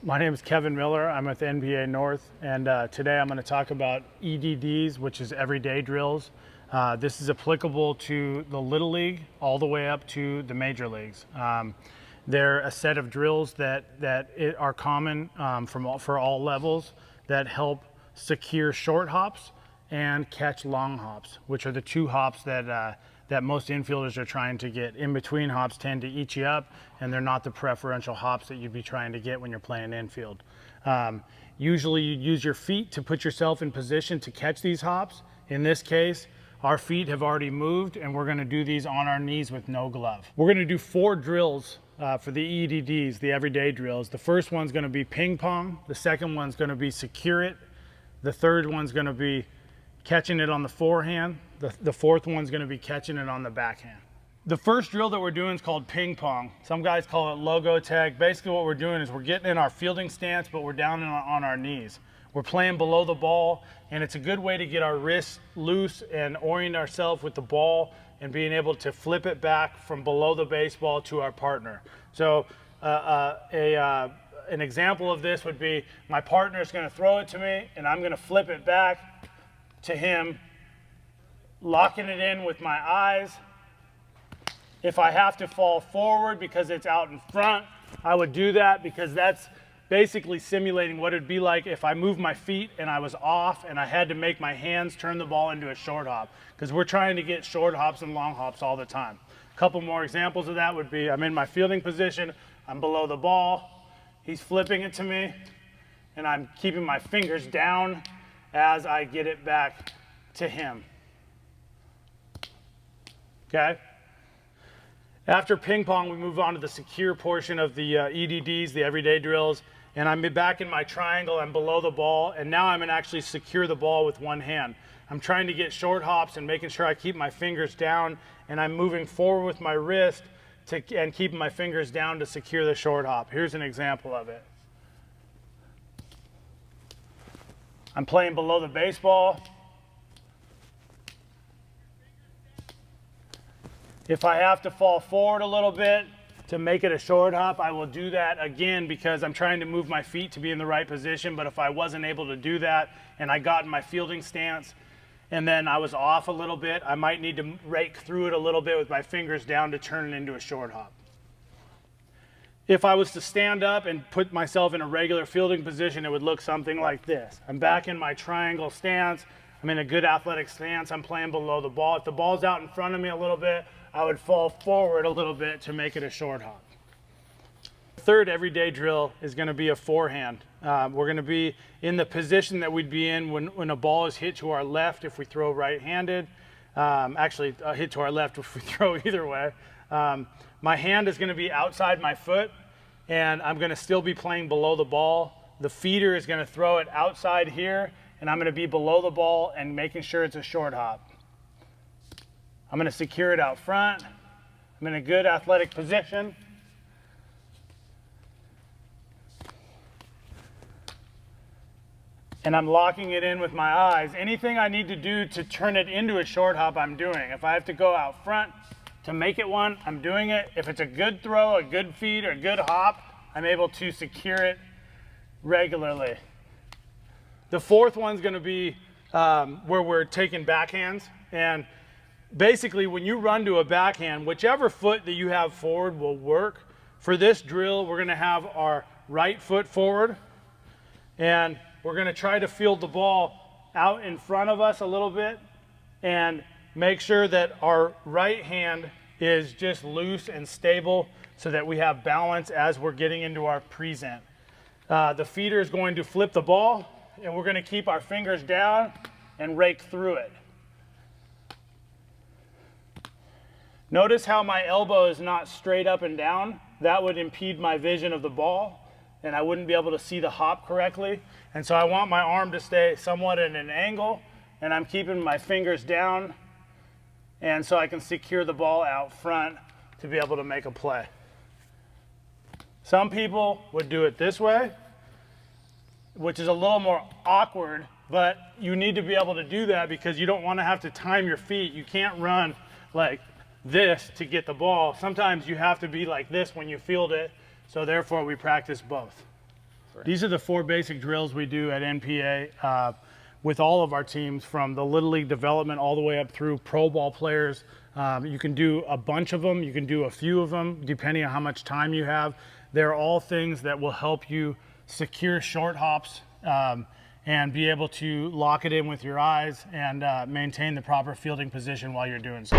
My name is Kevin Miller. I'm with NBA North, and today I'm going to talk about EDDs, which is everyday drills. This is applicable to the Little League all the way up to the major leagues. They're a set of drills that are common for all levels that help secure short hops and catch long hops, which are the two hops that most infielders are trying to get. In between hops tend to eat you up, and they're not the preferential hops that you'd be trying to get when you're playing infield. Usually you use your feet to put yourself in position to catch these hops. In this case, our feet have already moved, and we're gonna do these on our knees with no glove. We're gonna do 4 drills for the EDDs, the everyday drills. The first one's gonna be ping pong. The second one's gonna be secure it. The third one's gonna be catching it on the forehand. The fourth one's gonna be catching it on the backhand. The first drill that we're doing is called ping pong. Some guys call it logo tag. Basically what we're doing is we're getting in our fielding stance, but we're down on our knees. We're playing below the ball, and it's a good way to get our wrists loose and orient ourselves with the ball and being able to flip it back from below the baseball to our partner. So an example of this would be my partner is gonna throw it to me, and I'm gonna flip it back to him, locking it in with my eyes. If I have to fall forward because it's out in front, I would do that, because that's basically simulating what it'd be like if I moved my feet and I was off and I had to make my hands turn the ball into a short hop, because we're trying to get short hops and long hops all the time. A couple more examples of that would be I'm in my fielding position, I'm below the ball, he's flipping it to me, and I'm keeping my fingers down as I get it back to him. Okay? After ping pong, we move on to the secure portion of the EDDs, the everyday drills, and I'm back in my triangle, I'm below the ball, and now I'm gonna actually secure the ball with one hand. I'm trying to get short hops and making sure I keep my fingers down, and I'm moving forward with my wrist and keeping my fingers down to secure the short hop. Here's an example of it. I'm playing below the baseball. If I have to fall forward a little bit to make it a short hop, I will do that again, because I'm trying to move my feet to be in the right position. But if I wasn't able to do that and I got in my fielding stance and then I was off a little bit, I might need to rake through it a little bit with my fingers down to turn it into a short hop. If I was to stand up and put myself in a regular fielding position, it would look something like this. I'm back in my triangle stance. I'm in a good athletic stance. I'm playing below the ball. If the ball's out in front of me a little bit, I would fall forward a little bit to make it a short hop. The third everyday drill is going to be a forehand. We're going to be in the position that we'd be in when a ball is hit to our left if we throw right-handed. Actually, hit to our left if we throw either way. My hand is going to be outside my foot, and I'm going to still be playing below the ball. The feeder is going to throw it outside here, and I'm going to be below the ball and making sure it's a short hop. I'm going to secure it out front. I'm in a good athletic position. And I'm locking it in with my eyes. Anything I need to do to turn it into a short hop, I'm doing. If I have to go out front to make it one, I'm doing it. If it's a good throw, a good feed, or a good hop, I'm able to secure it regularly. The fourth one's going to be where we're taking backhands. And basically, when you run to a backhand, whichever foot that you have forward will work. For this drill, we're going to have our right foot forward, and we're going to try to field the ball out in front of us a little bit and make sure that our right hand is just loose and stable so that we have balance as we're getting into our present. The feeder is going to flip the ball, and we're going to keep our fingers down and rake through it. Notice how my elbow is not straight up and down. That would impede my vision of the ball, and I wouldn't be able to see the hop correctly. And so I want my arm to stay somewhat at an angle, and I'm keeping my fingers down, and so I can secure the ball out front to be able to make a play. Some people would do it this way, which is a little more awkward, but you need to be able to do that because you don't want to have to time your feet. You can't run like this to get the ball. Sometimes you have to be like this when you field it, so therefore we practice both. These are the 4 basic drills we do at NPA with all of our teams, from the Little League development all the way up through pro ball players. You can do a bunch of them, you can do a few of them, depending on how much time you have. They're all things that will help you secure short hops and be able to lock it in with your eyes and maintain the proper fielding position while you're doing so.